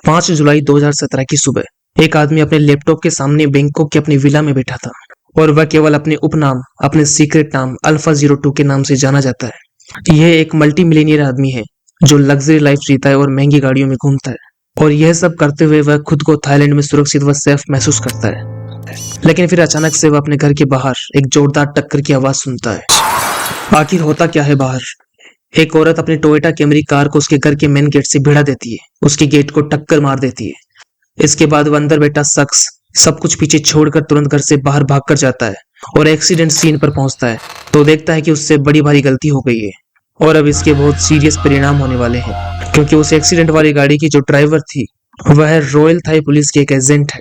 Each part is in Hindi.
5 जुलाई 2017 की सुबह एक आदमी अपने लैपटॉप के सामने बैंकॉक के अपनी विला में बैठा था और वह केवल अपने उपनाम, अपने सीक्रेट नाम अल्फा 02 के नाम से जाना जाता है। यह एक मल्टी मिलियनियर आदमी है जो लग्जरी लाइफ जीता है और महंगी गाड़ियों में घूमता है, और यह सब करते हुए वह खुद को थाईलैंड में सुरक्षित व सेफ महसूस करता है। लेकिन फिर अचानक से वह अपने घर के बाहर एक जोरदार टक्कर की आवाज सुनता है। आखिर होता क्या है बाहर? एक औरत अपनी टोयोटा कैमरी कार को उसके घर के मेन गेट से भिड़ा देती है, उसके गेट को टक्कर मार देती है। इसके बाद वह अंदर बैठा शख्स सब कुछ पीछे छोड़कर तुरंत घर से बाहर भागकर जाता है और एक्सीडेंट सीन पर पहुंचता है तो देखता है कि उससे बड़ी भारी गलती हो गई है और अब इसके बहुत सीरियस परिणाम होने वाले हैं, क्योंकि उस एक्सीडेंट वाली गाड़ी की जो ड्राइवर थी वह रॉयल थाई पुलिस की एक एजेंट है।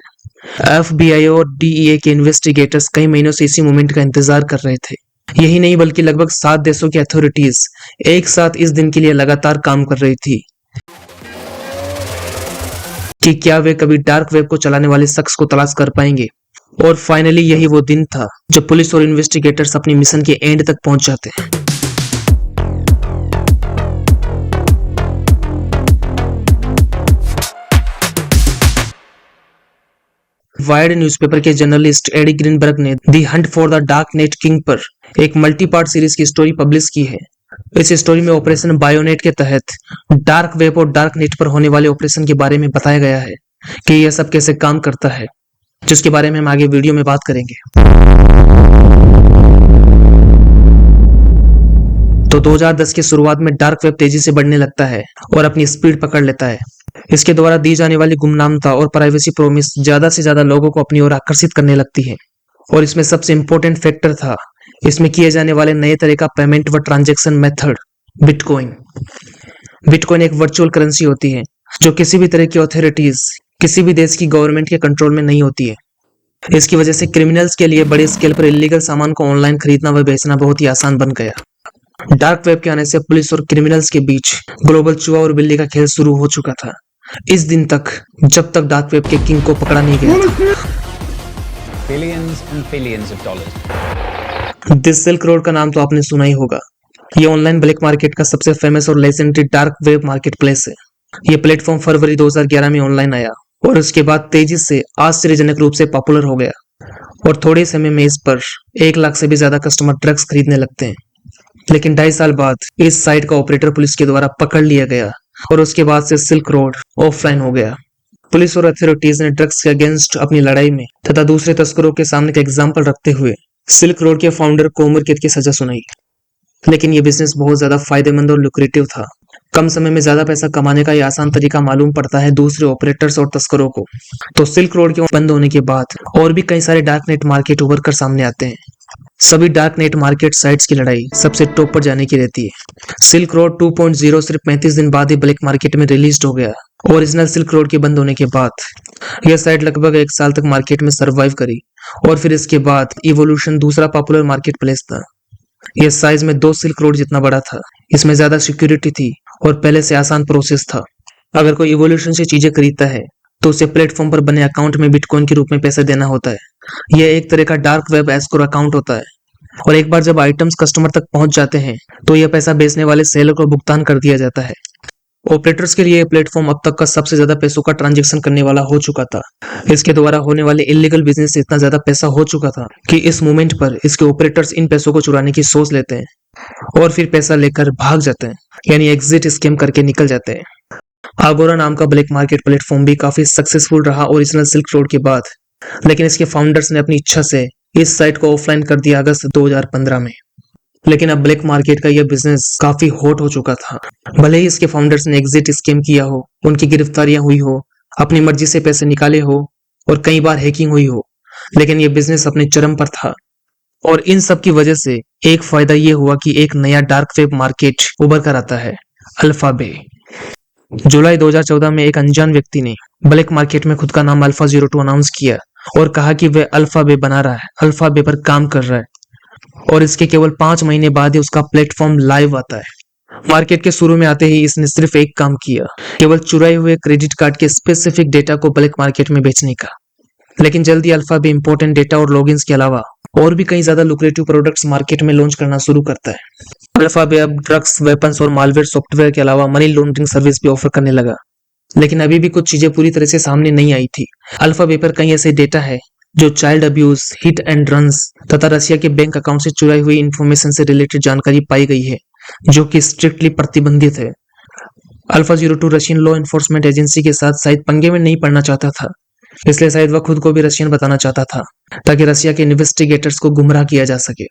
FBI और DEA के इन्वेस्टिगेटर्स कई महीनों से इसी मोमेंट का इंतजार कर रहे थे। यही नहीं बल्कि लगभग 7 देशों की अथॉरिटीज एक साथ इस दिन के लिए लगातार काम कर रही थी कि क्या वे कभी डार्क वेब को चलाने वाले शख्स को तलाश कर पाएंगे। और फाइनली यही वो दिन था जब पुलिस और इन्वेस्टिगेटर्स अपनी मिशन के एंड तक पहुंच जाते हैं। वायर्ड न्यूज़पेपर के जर्नलिस्ट एडी ग्रीनबर्ग ने the hunt for the dark net king पर एक मल्टी पार्ट सीरीज की स्टोरी पब्लिश की है। इस स्टोरी में ऑपरेशन बायोनेट के तहत डार्क वेब और डार्क नेट पर होने वाले ऑपरेशन के बारे में बताया गया है कि यह सब कैसे काम करता है, जिसके बारे में हम आगे वीडियो में बात करेंगे। तो 2010 की शुरुआत में डार्क वेब तेजी से बढ़ने लगता है और अपनी स्पीड पकड़ लेता है। इसके द्वारा दी जाने वाली गुमनामता और प्राइवेसी प्रोमिस ज्यादा से ज्यादा लोगों को अपनी ओर आकर्षित करने लगती है। और इसमें सबसे इंपॉर्टेंट फैक्टर था इसमें किए जाने वाले नए तरह का पेमेंट व ट्रांजैक्शन मेथड, बिटकॉइन। बिटकॉइन एक वर्चुअल करेंसी होती है जो किसी भी तरह की अथॉरिटीज, किसी भी देश की गवर्नमेंट के कंट्रोल में नहीं होती है। इसकी वजह से क्रिमिनल्स के लिए बड़े स्केल पर इलीगल सामान को ऑनलाइन खरीदना व बेचना बहुत ही आसान बन गया। डार्क वेब के आने से पुलिस और क्रिमिनल्स के बीच ग्लोबल चूहा और बिल्ली का खेल शुरू हो चुका था, इस दिन तक जब तक डार्क वेब के किंग को पकड़ा नहीं गया था। Billions and billions of dollars. This silk road का नाम तो आपने सुना ही होगा। ये ऑनलाइन ब्लैक मार्केट का सबसे फेमस और legendary dark web market place है। ये प्लेटफॉर्म फरवरी 2011 में ऑनलाइन आया और उसके बाद तेजी से आश्चर्यजनक रूप से पॉपुलर हो गया और थोड़े समय में इस पर 1 लाख से भी ज्यादा कस्टमर ड्रग्स खरीदने लगते हैं। लेकिन 2.5 साल बाद इस साइट का ऑपरेटर पुलिस के द्वारा पकड़ लिया गया और उसके बाद से सिल्क रोड ऑफलाइन हो गया। पुलिस और अथॉरिटीज ने ड्रग्स के अगेंस्ट अपनी लड़ाई में तथा दूसरे तस्करों के सामने का एग्जाम्पल रखते हुए सिल्क रोड के फाउंडर को उम्र कैद की सजा सुनाई। लेकिन यह बिजनेस बहुत ज्यादा फायदेमंद और लुक्रेटिव था। कम समय में ज्यादा पैसा कमाने का यह आसान तरीका मालूम पड़ता है दूसरे ऑपरेटर्स और तस्करों को। तो सिल्क रोड के बंद होने के बाद और भी कई सारे डार्क नेट मार्केट उभर कर सामने आते हैं। सभी डार्क नेट मार्केट साइट्स की लड़ाई सबसे टॉप पर जाने की रहती है। सिल्क रोड 2.0 सिर्फ 35 दिन बाद ही ब्लैक मार्केट में रिलीज हो गया। ओरिजिनल सिल्क रोड के बंद होने के बाद यह साइट लगभग 1 साल तक मार्केट में सरवाइव करी और फिर इसके बाद इवोल्यूशन दूसरा पॉपुलर मार्केट प्लेस था। यह साइज में 2 सिल्क रोड जितना बड़ा था। इसमें ज्यादा सिक्योरिटी थी और पहले से आसान प्रोसेस था। अगर कोई इवोल्यूशन से चीजें खरीदता है तो उसे प्लेटफॉर्म पर बने अकाउंट में बिटकॉइन के रूप में पैसा देना होता है। यह एक तरह का डार्क वेब एस्क्रो अकाउंट होता है और एक बार जब आइटम्स कस्टमर तक पहुंच जाते हैं तो यह पैसा बेचने वाले सेलर को भुगतान कर दिया जाता है। ऑपरेटर्स के लिए यह प्लेटफॉर्म अब तक का सबसे ज्यादा पैसों का ट्रांजैक्शन करने वाला हो चुका था। इसके द्वारा होने वाले इलीगल बिजनेस से इतना ज्यादा पैसा हो चुका था कि इस मोमेंट पर इसके ऑपरेटर्स इन पैसों को चुराने की सोच लेते हैं और फिर पैसा लेकर भाग जाते हैं, यानी एग्जिट स्कैम करके निकल जाते हैं। आगोरा नाम का ब्लैक मार्केट प्लेटफॉर्म भी काफी सक्सेसफुल रहा ओरिजिनल सिल्क रोड के बाद, लेकिन इसके फाउंडर्स ने अपनी इच्छा से इस साइट को ऑफलाइन कर दिया अगस्त 2015 में। लेकिन अब ब्लैक मार्केट का यह बिजनेस काफी हॉट हो चुका था। भले ही इसके फाउंडर्स ने एग्जिट स्कैम किया हो, उनकी गिरफ्तारियां हुई हो, अपनी मर्जी से पैसे निकाले हो और कई बार हैकिंग हुई हो, लेकिन यह बिजनेस अपने चरम पर था। और इन सब की वजह से एक फायदा यह हुआ कि एक नया डार्क वेब मार्केट उभर कर आता है, अल्फा बे। जुलाई 2014 में एक अनजान व्यक्ति ने ब्लैक मार्केट में खुद का नाम अल्फा 02 अनाउंस किया और कहा कि वह अल्फा बे बना रहा है, अल्फा बे पर काम कर रहा है। और इसके केवल 5 महीने बाद ही उसका प्लेटफॉर्म लाइव आता है। मार्केट के शुरू में आते ही इसने सिर्फ एक काम किया, केवल चुराए हुए क्रेडिट कार्ड के स्पेसिफिक डेटा को ब्लैक मार्केट में बेचने का। लेकिन जल्दी अल्फा बे इंपॉर्टेंट डेटा और लॉगिन्स के अलावा और भी कई ज्यादा लुक्रेटिव प्रोडक्ट्स मार्केट में लॉन्च करना शुरू करता है। अल्फा बे अब ड्रग्स, वेपन्स और मालवेयर सॉफ्टवेयर के अलावा मनी लॉन्ड्रिंग सर्विस भी ऑफर करने लगा। लेकिन अभी भी कुछ चीजें पूरी तरह से सामने नहीं आई थी। अल्फा बे पर कई ऐसे डेटा है जो child abuse, hit and runs तथा रशिया के बैंक अकाउंट से चुराई हुई इंफॉर्मेशन से रिलेटेड जानकारी पाई गई है, जो कि स्ट्रिक्टली प्रतिबंधित है। Alpha 02 Russian law enforcement agency के साथ शायद पंगे में नहीं पड़ना चाहता था, इसलिए शायद वह खुद को भी रशियन बताना चाहता था ताकि रशिया के इन्वेस्टिगेटर्स को गुमराह किया जा सके।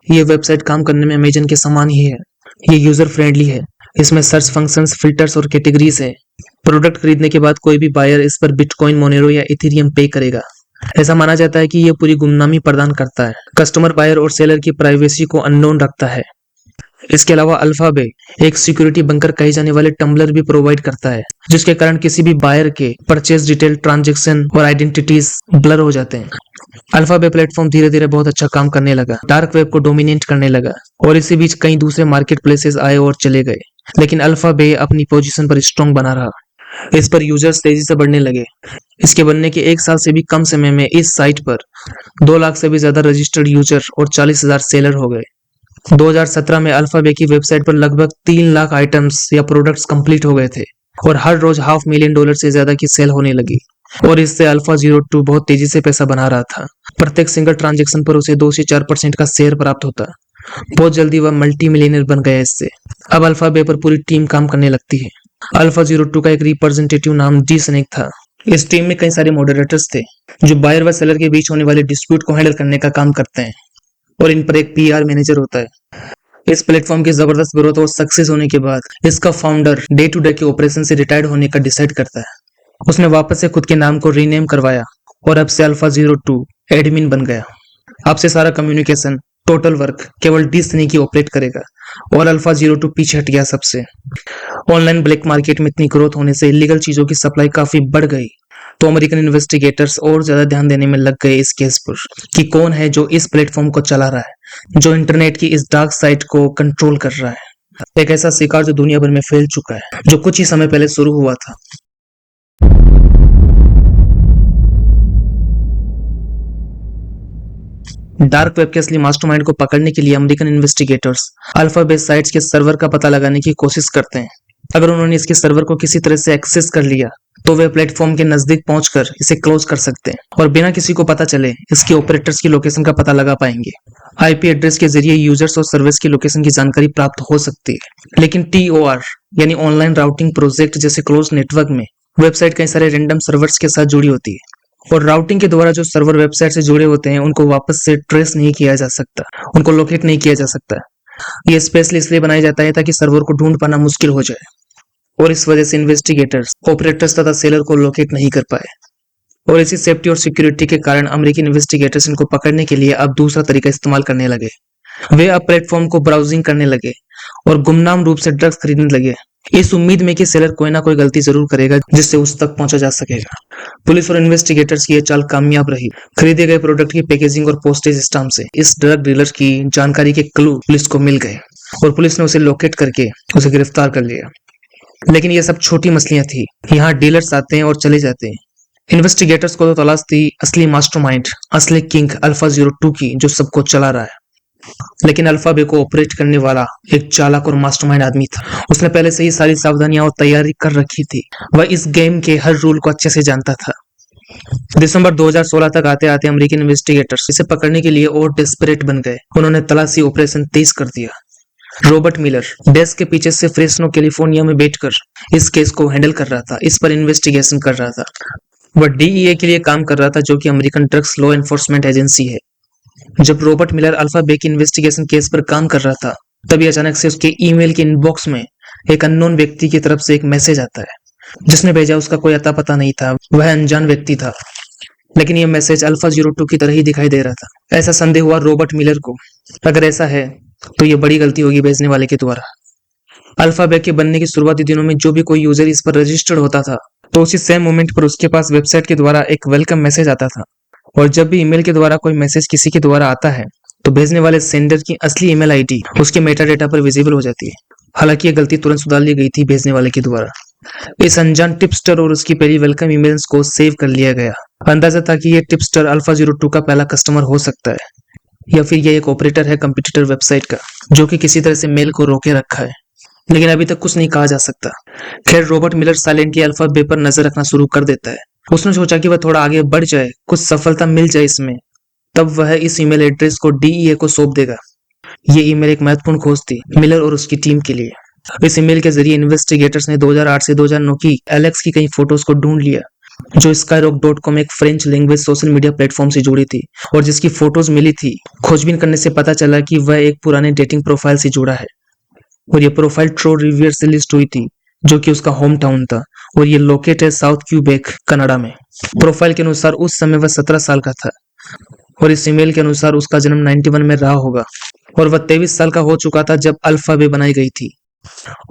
ये वेबसाइट काम करने में अमेजन के समान ही है। ये यूजर फ्रेंडली है, इसमें सर्च फंक्शंस, फिल्टर्स और कैटेगरीज है। प्रोडक्ट खरीदने के बाद कोई भी बायर इस पर बिटकॉइन, मोनेरो या इथेरियम पे करेगा। ऐसा माना जाता है कि ये पूरी गुमनामी प्रदान करता है, कस्टमर, बायर और सेलर की प्राइवेसी को अननोन रखता है। इसके अलावा अल्फा बे एक सिक्योरिटी बंकर कहे जाने वाले टम्बलर भी प्रोवाइड करता है, जिसके कारण किसी भी बायर के परचेज डिटेल, ट्रांजैक्शन और आइडेंटिटीज ब्लर हो जाते हैं। अल्फा बे प्लेटफॉर्म धीरे धीरे बहुत अच्छा काम करने लगा, डार्क वेब को डोमिनेट करने लगा और इसी बीच कई दूसरे मार्केट प्लेसेस आए और चले गए, लेकिन अल्फा बे अपनी पोजीशन पर स्ट्रांग बना रहा। इस पर यूजर्स तेजी से बढ़ने लगे। इसके बनने के 1 साल से भी कम समय में इस साइट पर 2 लाख से भी ज्यादा रजिस्टर्ड यूजर और 40,000 सेलर हो गए। 2017 में अल्फा बे की वेबसाइट पर लगभग 3 लाख आइटम्स या प्रोडक्ट्स कंप्लीट हो गए थे और हर रोज $500,000 से ज्यादा की सेल होने लगी और इससे अल्फा 02 बहुत तेजी से पैसा बना रहा था। प्रत्येक सिंगल ट्रांजैक्शन पर उसे 2 से 4% का शेयर प्राप्त होता। बहुत जल्दी वह मल्टी मिलियनर बन गया इससे। अब अल्फा बे पर पूरी टीम काम करने लगती है। अल्फा 02 का एक रिप्रेजेंटेटिव नाम डी स्नेक था। इस टीम में कई सारे मॉडरेटर्स थे जो बायर व सेलर के बीच होने वाले डिस्प्यूट को हैंडल करने का काम करते हैं और इन पर एक पीआर मैनेजर होता है। इस प्लेटफॉर्म की जबरदस्त ग्रोथ और सक्सेस होने के बाद इसका फाउंडर डे टू डे के ऑपरेशन से रिटायर्ड होने का डिसाइड करता है। उसने वापस से खुद के नाम को रीनेम करवाया और अब से अल्फा 02 एडमिन बन गया। अब से सारा कम्युनिकेशन, टोटल वर्क केवल डी स्नेक ही ऑपरेट करेगा और अल्फा 02 पीछे हट गया सबसे। ऑनलाइन ब्लैक मार्केट में इतनी ग्रोथ होने से इलीगल चीजों की सप्लाई काफी बढ़ गई, तो अमेरिकन इन्वेस्टिगेटर्स और ज्यादा ध्यान देने में लग गए इस केस पर कि कौन है जो इस प्लेटफॉर्म को चला रहा है, जो इंटरनेट की इस डार्क साइट को कंट्रोल कर रहा है। एक ऐसा शिकार जो दुनिया भर में फैल चुका है, जो कुछ ही समय पहले शुरू हुआ था। डार्क वेब के असली मास्टरमाइंड को पकड़ने के लिए American investigators alpha base sites के सर्वर का पता लगाने की कोशिश करते हैं। अगर उन्होंने इसके सर्वर को किसी तरह से एक्सेस कर लिया तो वे प्लेटफॉर्म के नजदीक पहुंचकर इसे क्लोज कर सकते हैं और बिना किसी को पता चले इसके ऑपरेटर्स की लोकेशन का पता लगा पाएंगे। आईपी एड्रेस के जरिए यूजर्स और सर्विस की लोकेशन की जानकारी प्राप्त हो सकती है, लेकिन टीओआर यानी ऑनलाइन राउटिंग प्रोजेक्ट जैसे क्लोज नेटवर्क में वेबसाइट कई सारे रैंडम सर्वर्स के साथ जुड़ी होती है और राउटिंग के द्वारा जो सर्वर वेबसाइट से जुड़े होते हैं उनको वापस से ट्रेस नहीं किया जा सकता, उनको लोकेट नहीं किया जा सकता। ये स्पेशली इसलिए बनाया जाता है ताकि सर्वर को ढूंढ पाना मुश्किल हो जाए और इस वजह से इन्वेस्टिगेटर्स, ऑपरेटर्स तथा सेलर को लोकेट नहीं कर पाए। और इसी सेफ्टी और सिक्योरिटी के कारण अमेरिकन इन्वेस्टिगेटर्स इनको पकड़ने के लिए अब दूसरा तरीका इस्तेमाल करने लगे। वे अब प्लेटफॉर्म को ब्राउजिंग करने लगे और गुमनाम रूप से ड्रग्स खरीदने लगे, इस उम्मीद में कि सेलर कोई ना कोई गलती जरूर करेगा जिससे उस तक पहुंचा जा सकेगा। पुलिस और इन्वेस्टिगेटर्स की यह चाल कामयाब रही। खरीदे गए प्रोडक्ट की पैकेजिंग और पोस्टेज स्टाम्प से इस ड्रग डीलर की जानकारी के क्लू पुलिस को मिल गए और पुलिस ने उसे लोकेट करके उसे गिरफ्तार कर लिया। लेकिन ये सब छोटी मछलियां थी। यहाँ डीलर्स आते हैं और चले जाते हैं। इन्वेस्टिगेटर्स को तो तलाश थी असली मास्टरमाइंड, असली किंग अल्फा 02 की, जो सबको चला रहा है। लेकिन अल्फा बे को ऑपरेट करने वाला एक चालाक और मास्टरमाइंड आदमी था। उसने पहले से ही सारी सावधानियां और तैयारी कर रखी थी। वह इस गेम के हर रूल को अच्छे से जानता था। दिसंबर 2016 तक आते आते अमेरिकन इन्वेस्टिगेटर्स इसे पकड़ने के लिए और डेस्परेट बन गए। उन्होंने तलाशी ऑपरेशन तेज कर दिया। रॉबर्ट मिलर डेस्क के पीछे से फ्रेस्नो कैलिफोर्निया में बैठकर इस केस को हैंडल कर रहा था, इस पर इन्वेस्टिगेशन कर रहा था। वह डीईए के लिए काम कर रहा था, जो कि American drugs law enforcement agency है। जब रॉबर्ट मिलर अल्फा बे की इन्वेस्टिगेशन केस पर काम कर रहा था, तभी अचानक से उसके ईमेल के इनबॉक्स में एक अननोन व्यक्ति की तरफ से एक मैसेज आता है। जिसने भेजा उसका कोई अता पता नहीं था, वह अनजान व्यक्ति था, लेकिन यह मैसेज अल्फा 02 की तरह ही दिखाई दे रहा था। ऐसा संदेह हुआ रॉबर्ट मिलर को, अगर ऐसा है तो यह बड़ी गलती होगी भेजने वाले के द्वारा। अल्फा बे के बनने के शुरुआती दिनों में जो भी कोई यूजर इस पर रजिस्टर्ड होता था, तो उसी सेम मोमेंट पर उसके पास वेबसाइट के द्वारा एक वेलकम मैसेज आता था। और जब भी ईमेल के द्वारा कोई मैसेज किसी के द्वारा आता है, तो भेजने वाले सेंडर की असली ईमेल आईडी उसके मेटा डेटा पर विजिबल हो जाती है। हालांकि यह गलती तुरंत सुधार ली गई थी भेजने वाले के द्वारा। इस अनजान टिपस्टर और उसकी पहली वेलकम ईमेल्स को सेव कर लिया गया। अंदाजा था कि यह टिपस्टर अल्फा 02 का पहला कस्टमर हो सकता है, या फिर यह एक ऑपरेटर है कंप्यूटर वेबसाइट का, जो कि किसी तरह से मेल को रोके रखा है। लेकिन अभी तक कुछ नहीं कहा जा सकता। खैर, रॉबर्ट मिलर साइलेंटली अल्फा बे पर नजर रखना शुरू कर देता है। उसने सोचा कि वह थोड़ा आगे बढ़ जाए, कुछ सफलता मिल जाए इसमें, तब वह इस ईमेल एड्रेस को डीईए को सौंप देगा। ये ईमेल एक महत्वपूर्ण खोज थी मिलर और उसकी टीम के लिए। इस ईमेल के जरिए इन्वेस्टिगेटर्स ने 2008 से 2009 की एलेक्स की कई फोटोज को ढूंढ लिया, जो skyrock.com एक French language social media platform से जुड़ी थी और जिसकी फोटोज मिली थी। खोजबीन करने से पता चला कि वह एक पुराने डेटिंग प्रोफाइल से जुड़ा है और ये प्रोफाइल ट्रो रिवियर से लिस्ट हुई थी, जो कि उसका होम टाउन था और ये लोकेट है साउथ क्यूबेक कनाडा में। प्रोफाइल के अनुसार उस समय वह 17 साल का था और इस ईमेल के अनुसार उसका जन्म 91 में रहा होगा और वह 23 साल का हो चुका था जब अल्फा बे बनाई गई थी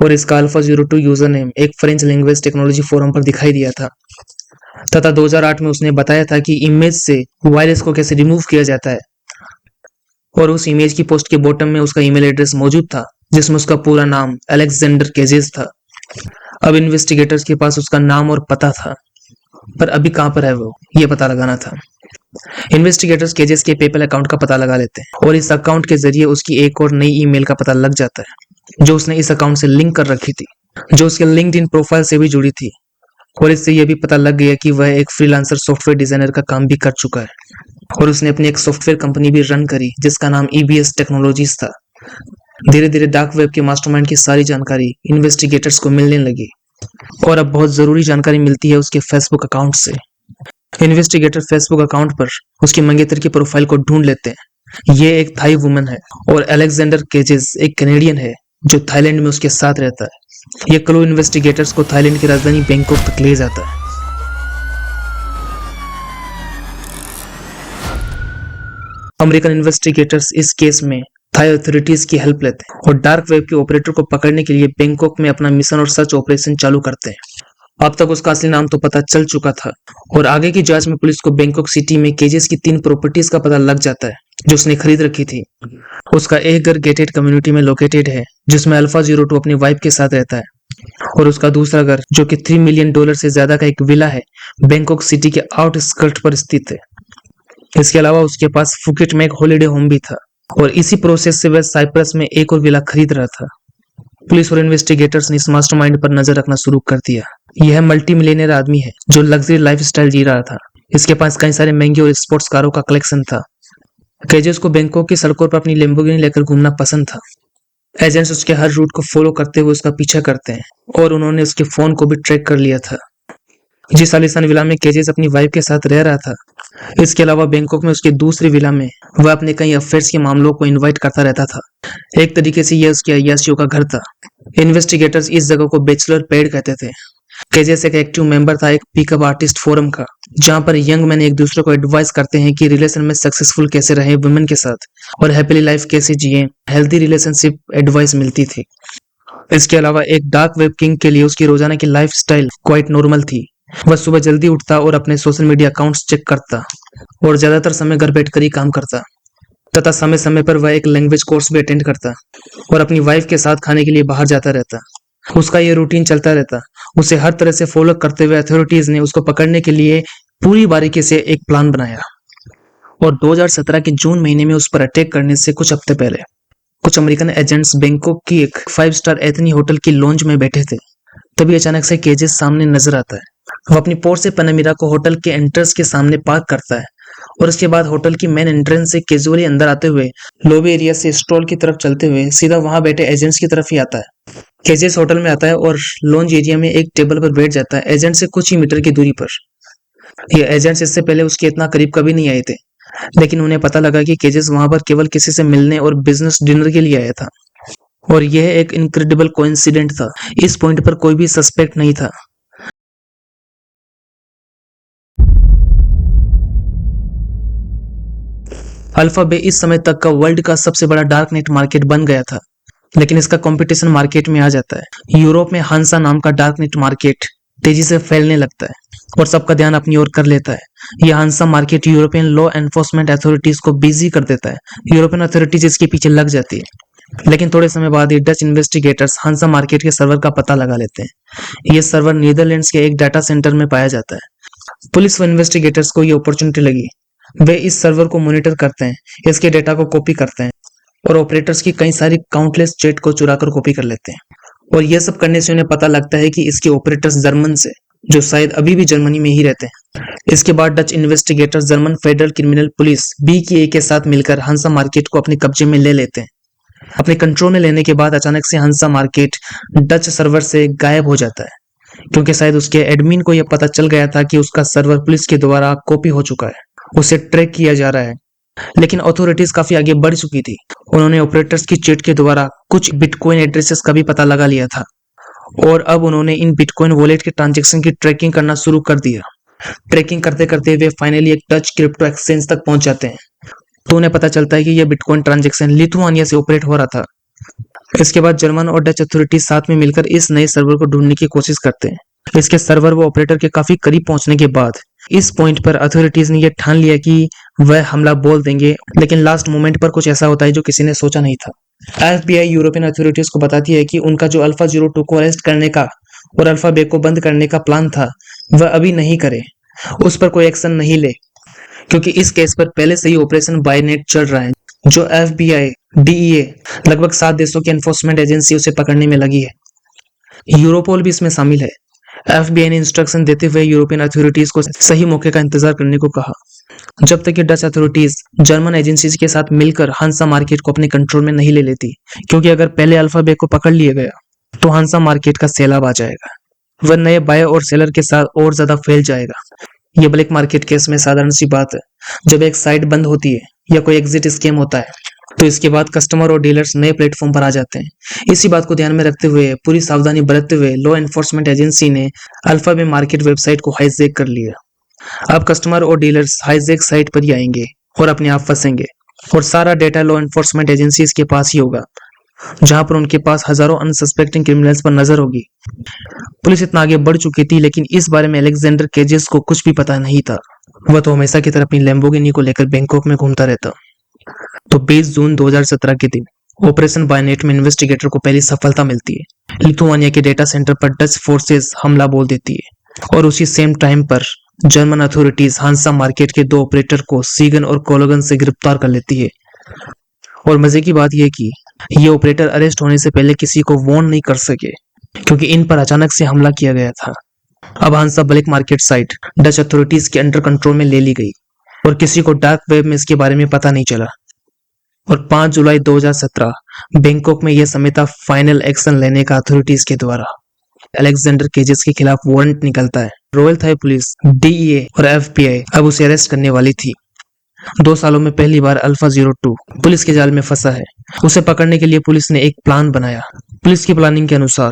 और इसका अल्फा 02 यूजर नेम एक फ्रेंच लैंग्वेज टेक्नोलॉजी फोरम पर दिखाई दिया था तथा 2008 में उसने बताया था कि इमेज से वायरस को कैसे रिमूव किया जाता है और उस इमेज की पोस्ट के बॉटम में उसका ईमेल एड्रेस मौजूद था जिसमें उसका पूरा नाम अलेक्जेंडर केजेस था। अब इन्वेस्टिगेटर्स के पास उसका नाम और पता था, पर अभी कहां पर है वो, ये पता लगाना था। इन्वेस्टिगेटर्स केजेस के पेपल अकाउंट का पता लगा लेते हैं और इस अकाउंट के जरिए उसकी एक और नई ईमेल का पता लग जाता है जो उसने इस अकाउंट से लिंक कर रखी थी, जो उसके लिंक्डइन प्रोफाइल से भी जुड़ी थी और इससे यह भी पता लग गया कि वह एक फ्रीलांसर सॉफ्टवेयर डिजाइनर का काम भी कर चुका है और उसने अपनी एक सॉफ्टवेयर कंपनी भी रन करी जिसका नाम EBS टेक्नोलॉजीज था। धीरे धीरे डार्क वेब के मास्टरमाइंड की सारी जानकारी इन्वेस्टिगेटर्स को मिलने लगी और अब बहुत जरूरी जानकारी मिलती है उसके फेसबुक अकाउंट से। इन्वेस्टिगेटर फेसबुक अकाउंट पर उसकी मंगेतर की प्रोफाइल को ढूंढ लेते हैं। ये एक थाई वुमन है और अलेक्जेंडर केजेस एक कैनेडियन है जो थाईलैंड में उसके साथ रहता है। यह क्लू इन्वेस्टिगेटर्स को थाईलैंड की राजधानी बैंकॉक तक ले जाता है। अमेरिकन इन्वेस्टिगेटर्स इस केस में थाई अथॉरिटीज की हेल्प लेते हैं और डार्क वेब के ऑपरेटर को पकड़ने के लिए बैंकॉक में अपना मिशन और सर्च ऑपरेशन चालू करते हैं। अब तक उसका असली नाम तो पता चल चुका था और आगे की जांच में पुलिस को बैंकॉक सिटी में केजेस की 3 प्रॉपर्टीज का पता लग जाता है जो उसने खरीद रखी थी। उसका एक घर गेटेड कम्युनिटी में लोकेटेड है जिसमें अल्फा 02 अपनी वाइफ के साथ रहता है और उसका दूसरा घर जो कि $3 मिलियन से ज्यादा का एक विला है बैंकॉक सिटी के आउटस्कर्ट पर स्थित है। इसके अलावा उसके पास फुकेट में एक हॉलिडे होम भी था और इसी प्रोसेस से वह साइप्रस में एक और विला खरीद रहा था। पुलिस और इन्वेस्टिगेटर्स ने इस मास्टरमाइंड पर नजर रखना शुरू कर दिया। यह मल्टी मिलियनर आदमी है जो लग्जरी लाइफस्टाइल जी रहा था। इसके पास कई सारे महंगी और स्पोर्ट्स कारों का कलेक्शन था। केजेस को बैंकॉक की सड़कों पर अपनी लैम्बोर्गिनी लेकर घूमना पसंद था। एजेंट्स उसके हर रूट को फॉलो करते हुए उसका पीछा करते हैं और उन्होंने उसके फोन को भी ट्रैक कर लिया था। जिस आलीशान विला में केजेस अपनी वाइफ के साथ रह रहा था, इसके अलावा बैंकॉक में उसके दूसरी विला में वह अपने कई अफेयर्स के मामलों को इनवाइट करता रहता था। एक तरीके से यह उसके अय्याशियों का घर था। इन्वेस्टिगेटर्स इस जगह को बैचलर पैड कहते थे। केजेस एक एक्टिव मेंबर था एक पिकअप आर्टिस्ट फोरम का, जहां पर यंग मैन एक दूसरे को एडवाइस करते हैं कि रिलेशन में सक्सेसफुल कैसे रहे वुमेन के साथ और हैप्पीली लाइफ कैसे जिए। हेल्दी रिलेशनशिप एडवाइस मिलती थी। इसके अलावा एक डार्क वेब किंग के लिए उसकी रोजाना की लाइफ स्टाइल क्वाइट नॉर्मल थी। वह सुबह जल्दी उठता और अपने सोशल मीडिया अकाउंट्स चेक करता और ज्यादातर समय घर बैठकर ही काम करता तथा समय समय पर वह एक लैंग्वेज कोर्स भी अटेंड करता और अपनी वाइफ के साथ खाने के लिए बाहर जाता रहता। उसका ये रूटीन चलता रहता। उसे हर तरह से फॉलो करते हुए अथॉरिटीज ने उसको पकड़ने के लिए पूरी बारीकी से एक प्लान बनाया और 2017 के जून महीने में उस पर अटैक करने से कुछ हफ्ते पहले कुछ अमेरिकन एजेंट्स बैंकॉक की एक 5 स्टार एथनी होटल की लॉन्ज में बैठे थे। तभी अचानक से केजेस सामने नजर आता है। वो अपनी पोर्ट से पनामिरा को होटल के एंट्रेंस के सामने पार्क करता है और उसके बाद होटल की मेन एंट्रेंस से कैजुअली अंदर आते हुए लॉबी एरिया से स्टॉल की तरफ चलते हुए सीधा वहां बैठे एजेंट्स की तरफ ही आता है। केजेस होटल में आता है और लॉन्ज एरिया में एक टेबल पर बैठ जाता है एजेंट से कुछ ही मीटर की दूरी पर। ये एजेंट्स इससे पहले उसके इतना करीब कभी नहीं आए थे, लेकिन उन्हें पता लगा कि केजेस वहां पर केवल किसी से मिलने और बिजनेस डिनर के लिए आया था और यह एक इनक्रेडिबल कोइंसिडेंट था। इस पॉइंट पर कोई भी सस्पेक्ट नहीं था। अल्फा बे इस समय तक का वर्ल्ड का सबसे बड़ा डार्क नेट मार्केट बन गया था, लेकिन इसका कंपटीशन मार्केट में आ जाता है। यूरोप में हांसा नाम का डार्क नेट मार्केट तेजी से फैलने लगता है और सबका ध्यान अपनी ओर कर लेता है। यह Hansa market European law enforcement authorities को बिजी कर देता है। यूरोपियन अथॉरिटीज इसके पीछे लग जाती है, लेकिन थोड़े समय बाद ही डच इन्वेस्टिगेटर्स हांसा मार्केट के सर्वर का पता लगा लेते हैं। यह सर्वर नीदरलैंड्स के एक डाटा सेंटर में पाया जाता है। पुलिस व इन्वेस्टिगेटर्स को यह अपॉर्चुनिटी लगी। वे इस सर्वर को मॉनिटर करते हैं, इसके डेटा को कॉपी करते हैं और ऑपरेटर्स की कई सारी काउंटलेस चैट को चुराकर कॉपी कर लेते हैं और यह सब करने से उन्हें पता लगता है कि इसके ऑपरेटर्स जर्मन से, जो शायद अभी भी जर्मनी में ही रहते हैं। इसके बाद Dutch investigators German federal criminal police BKA के साथ मिलकर हंसा मार्केट को अपने कब्जे में ले लेते हैं। अपने कंट्रोल में लेने के बाद अचानक से हंसा मार्केट डच सर्वर से गायब हो जाता है, क्योंकि शायद उसके एडमिन को यह पता चल गया था कि उसका सर्वर पुलिस के द्वारा कॉपी हो चुका है, उसे ट्रैक किया जा रहा है। लेकिन अथॉरिटीज काफी आगे बढ़ चुकी थी। उन्होंने ऑपरेटर्स की चैट के द्वारा कुछ बिटकॉइन एड्रेसेस का भी पता लगा लिया था, और अब उन्होंने इन बिटकॉइन वॉलेट के ट्रांजैक्शन की ट्रैकिंग करना शुरू कर दिया। ट्रैकिंग करते करते वे फाइनली एक डच क्रिप्टो एक्सचेंज तक पहुंच जाते हैं, तो उन्हें पता चलता है कि यह बिटकॉइन ट्रांजैक्शन लिथुआनिया से ऑपरेट हो रहा था। इसके बाद जर्मन और डच अथॉरिटीज साथ में मिलकर इस नए सर्वर को ढूंढने की कोशिश करते हैं। इसके सर्वर व ऑपरेटर के काफी करीब पहुंचने के बाद इस पॉइंट पर अथॉरिटीज ने यह ठान लिया कि वह हमला बोल देंगे, लेकिन लास्ट मोमेंट पर कुछ ऐसा होता है जो किसी ने सोचा नहीं था। FBI यूरोपियन अथॉरिटीज को बताती है कि उनका जो अल्फा 02 को अरेस्ट करने का और अल्फा बे को बंद करने का प्लान था, वह अभी नहीं करे, उस पर कोई एक्शन नहीं ले, क्योंकि इस केस पर पहले से ही ऑपरेशन बायनेट चल रहा है, जो FBI, DEA लगभग 7 देशों की एनफोर्समेंट एजेंसी उसे पकड़ने में लगी है। यूरोपोल भी इसमें शामिल है। FBI ने इंस्ट्रक्शन देते हुए यूरोपियन अथॉरिटीज को सही मौके का इंतजार करने को कहा, जब तक कि डच अथॉरिटीज जर्मन एजेंसीज के साथ मिलकर हंसा मार्केट को अपने कंट्रोल में नहीं ले लेती, क्योंकि अगर पहले अल्फा बे को पकड़ लिया गया तो हंसा मार्केट का सैलाब आ जाएगा। वह नए बायर और सेलर के साथ और ज्यादा फैल जाएगा। यह ब्लैक मार्केट केस में साधारण सी बात है। जब एक साइट बंद होती है या कोई एग्जिट स्कैम होता है, तो इसके बाद कस्टमर और डीलर्स नए प्लेटफॉर्म पर आ जाते हैं। इसी बात को ध्यान में रखते हुए पूरी सावधानी बरतते हुए लॉ एनफोर्समेंट एजेंसी ने अल्फा बे मार्केट वेबसाइट को हाईजैक कर लिया। अब कस्टमर और डीलर्स हाईजैक साइट पर ही आएंगे और अपने आप फंसेंगे, और सारा डेटा लॉ एनफोर्समेंट एजेंसीज के पास ही होगा, जहां पर उनके पास हजारों अनसस्पेक्टिंग क्रिमिनल्स पर नजर होगी। पुलिस इतना आगे बढ़ चुकी थी, लेकिन इस बारे में अलेक्जेंडर केजेस को कुछ भी पता नहीं था। वह तो हमेशा की तरह अपनी लैम्बोर्गिनी को लेकर बैंकॉक में घूमता रहता। तो 20 जून 2017 के दिन ऑपरेशन बायनेट में इन्वेस्टिगेटर को पहली सफलता मिलती है। लिथुआनिया के डेटा सेंटर पर डच फोर्सेस हमला बोल देती है, और उसी सेम टाइम पर जर्मन अथॉरिटीज हांसा मार्केट के 2 ऑपरेटर को सीगन और कोलोगन से गिरफ्तार कर लेती है। और मजे की बात यह कि ये ऑपरेटर अरेस्ट होने से पहले किसी को वार्न नहीं कर सके, क्योंकि इन पर अचानक से हमला किया गया था। अब Hansa black market site Dutch authorities के अंडर कंट्रोल में ले ली गई, और किसी को डार्क वेब में इसके बारे में पता नहीं चला। और 5 जुलाई 2017 बैंकॉक में यह समेता फाइनल एक्शन लेने का अथॉरिटीज के द्वारा अलेक्जेंडर केजेस के खिलाफ वारंट निकलता है। रॉयल थाई पुलिस, DEA और FBI अब उसे अरेस्ट करने वाली थी। 2 सालों में पहली बार अल्फा 02 पुलिस के जाल में फंसा है। उसे पकड़ने के लिए पुलिस ने एक प्लान बनाया। पुलिस की प्लानिंग के अनुसार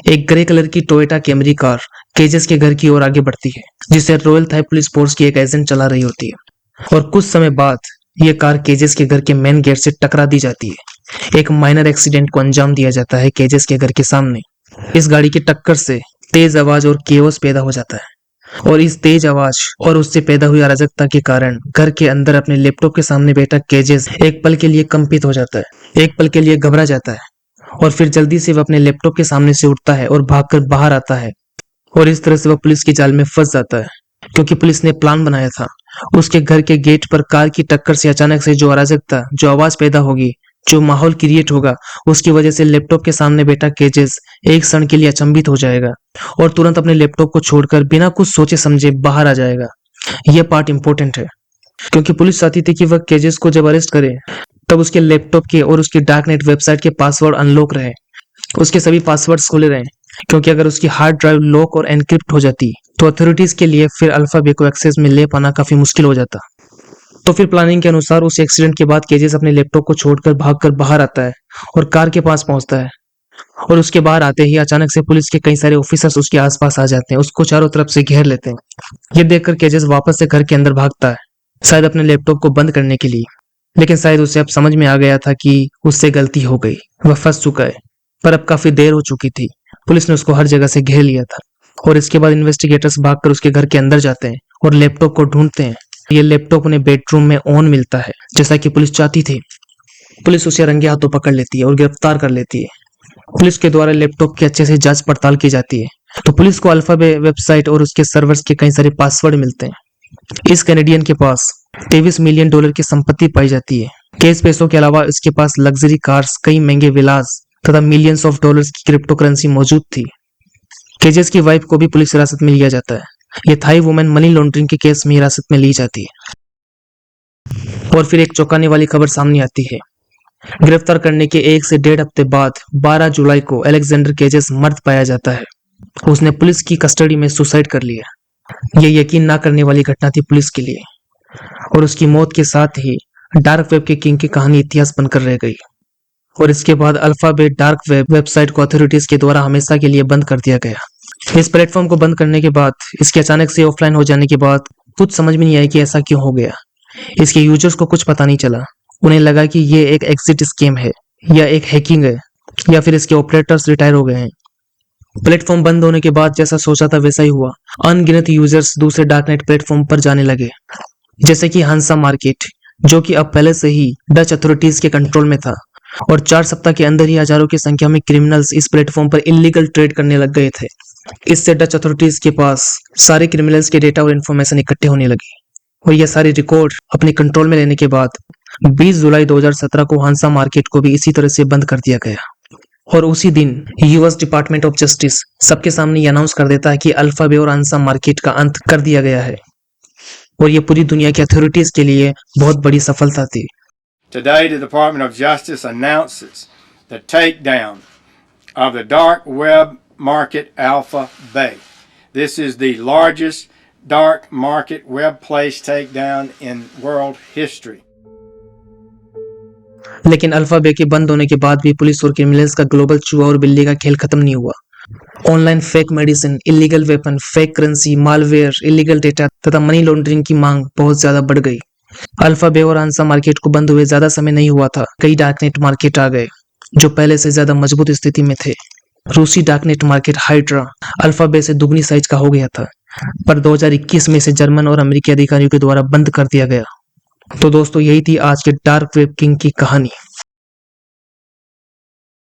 एक ग्रे कलर की टोयोटा कैमरी कार केजेस के घर की ओर आगे बढ़ती है, जिसे रॉयल थाई पुलिस फोर्स की एक एजेंट चला रही होती है। और कुछ समय बाद यह कार केजेस के घर के मेन गेट से टकरा दी जाती है। एक माइनर एक्सीडेंट को अंजाम दिया जाता है केजेस के घर के सामने। इस गाड़ी की टक्कर से तेज आवाज और केओस पैदा हो जाता है, और इस तेज आवाज और उससे पैदा हुई अराजकता के कारण घर के अंदर अपने लैपटॉप के सामने बैठा केजेस एक पल के लिए कंपित हो जाता है, एक पल के लिए घबरा जाता है, और फिर जल्दी से वह अपने लैपटॉप के सामने से उठता है और भागकर बाहर आता है। और इस तरह से वह पुलिस के जाल में फंस जाता है, क्योंकि पुलिस ने प्लान बनाया था उसके घर के गेट पर कार की टक्कर से अचानक से जो अराजकता, जो आवाज पैदा होगी, जो माहौल क्रिएट होगा, उसकी वजह से लैपटॉप के सामने बैठा केजेस एक क्षण के लिए अचंभित हो जाएगा और तुरंत अपने लैपटॉप को छोड़कर बिना कुछ सोचे समझे बाहर आ जाएगा। यह पार्ट इंपॉर्टेंट है, क्योंकि पुलिस चाहती थी कि वह केजेस को जब अरेस्ट करे तब उसके लैपटॉप के और उसकी डार्कनेट वेबसाइट के पासवर्ड अनलॉक रहे, उसके सभी पासवर्ड्स खुले रहे, क्योंकि अगर उसकी हार्ड ड्राइव लॉक और एनक्रिप्ट हो जाती तो अथॉरिटीज के लिए फिर अल्फा बे को एक्सेस में ले पाना काफी मुश्किल हो जाता। तो फिर प्लानिंग के अनुसार उस एक्सीडेंट के बाद केजेस अपने लैपटॉप को छोड़कर भागकर बाहर आता है और कार के पास पहुंचता है, और उसके बाहर आते ही अचानक से पुलिस के कई सारे ऑफिसर्स उसके आसपास आ जाते हैं, उसको चारों तरफ से घेर लेते हैं। ये देखकर केजेस वापस से घर के अंदर भागता है, शायद अपने लैपटॉप को बंद करने के लिए, लेकिन शायद उसे अब समझ में आ गया था कि उससे गलती हो गई, वह फंस चुका है। पर अब काफी देर हो चुकी थी, पुलिस ने उसको हर जगह से घेर लिया था। और इसके बाद इन्वेस्टिगेटर्स भागकर उसके घर के अंदर जाते हैं और लैपटॉप को ढूंढते हैं। ये लैपटॉप उन्हें बेडरूम में ऑन मिलता है, जैसा कि पुलिस चाहती थी। पुलिस उसे रंगे हाथों पकड़ लेती है और गिरफ्तार कर लेती है। पुलिस के द्वारा लैपटॉप की अच्छे से जांच पड़ताल की जाती है, तो पुलिस को अल्फा बे वेबसाइट और उसके सर्वर्स के कई सारे पासवर्ड मिलते हैं। इस कैनेडियन के पास $23 मिलियन की संपत्ति पाई जाती है। कैश पैसों के अलावा इसके पास लग्जरी कार्स, कई महंगे विलास तथा मिलियंस ऑफ डॉलर्स की क्रिप्टो करेंसी मौजूद थी। केजेस की वाइफ को भी पुलिस हिरासत में लिया जाता है। ये थाई वुमेन मनी लॉन्ड्रिंग के केस में हिरासत में ली जाती है। और फिर एक चौंकाने वाली खबर सामने आती है। गिरफ्तार करने के 1 से 1.5 हफ्ते बाद 12 जुलाई को अलेक्जेंडर केजेस मर्द पाया जाता है। उसने पुलिस की कस्टडी में सुसाइड कर लिया। ये यकीन ना करने वाली घटना थी पुलिस के लिए, और उसकी मौत के साथ ही डार्क वेब के किंग की कहानी इतिहास बनकर रह गई। और इसके बाद अल्फाबेट डार्क वेब वेबसाइट को अथॉरिटीज के द्वारा हमेशा के लिए बंद कर दिया गया। इस प्लेटफॉर्म को बंद करने के बाद, इसके अचानक से ऑफलाइन हो जाने के बाद कुछ समझ में नहीं आया कि ऐसा क्यों हो गया। इसके यूजर्स को कुछ पता नहीं चला। उन्हें लगा कि ये एक एग्जिट स्कैम है, या एक हैकिंग है, या फिर इसके ऑपरेटर्स रिटायर हो गए हैं। प्लेटफॉर्म बंद होने के बाद जैसा सोचा था वैसा ही हुआ। अनगिनत यूजर्स दूसरे डार्कनेट प्लेटफॉर्म पर जाने लगे, जैसे कि हंसा मार्केट, जो कि अब पहले से ही डच अथॉरिटीज के कंट्रोल में था। और 4 सप्ताह के अंदर ही हजारों की संख्या में क्रिमिनल्स इस प्लेटफॉर्म पर इलीगल ट्रेड करने लग गए थे। इससे डच अथॉरिटीज के पास सारे क्रिमिनल्स के डेटा और इन्फॉर्मेशन इकट्ठे होने लगी, और यह सारी रिकॉर्ड अपने कंट्रोल में लेने के बाद 20 जुलाई 2017 को हंसा मार्केट को भी इसी तरह से बंद कर दिया गया। और उसी दिन यूएस डिपार्टमेंट ऑफ जस्टिस सबके सामने ये अनाउंस कर देता है कि अल्फाबे और हंसा मार्केट का अंत कर दिया गया है। और ये पूरी दुनिया की अथॉरिटीज के लिए बहुत बड़ी सफलता थी। Today, the Department of Justice announces the takedown of the dark web market Alphabay. This is the largest dark market web place takedown in world history. लेकिन अल्फाबे के बंद होने के बाद भी पुलिस और क्रिमिनल्स का ग्लोबल चूहा और बिल्ली का खेल खत्म नहीं हुआ। Online fake medicine, illegal weapon, fake currency, malware, illegal data तथा मनी लॉन्ड्रिंग की मांग बहुत ज्यादा बढ़ गई। अल्फाबे और हंसा मार्केट को बंद हुए ज्यादा समय नहीं हुआ था, कई डार्कनेट मार्केट आ गए जो पहले से ज्यादा मजबूत स्थिति में थे। रूसी डार्कनेट मार्केट हाइड्रा अल्फाबे से दुगनी साइज का हो गया था, पर 2021 में इसे जर्मन और अमेरिकी अधिकारियों के द्वारा बंद कर दिया गया। तो दोस्तों, यही थी आज के डार्क वेब किंग की कहानी।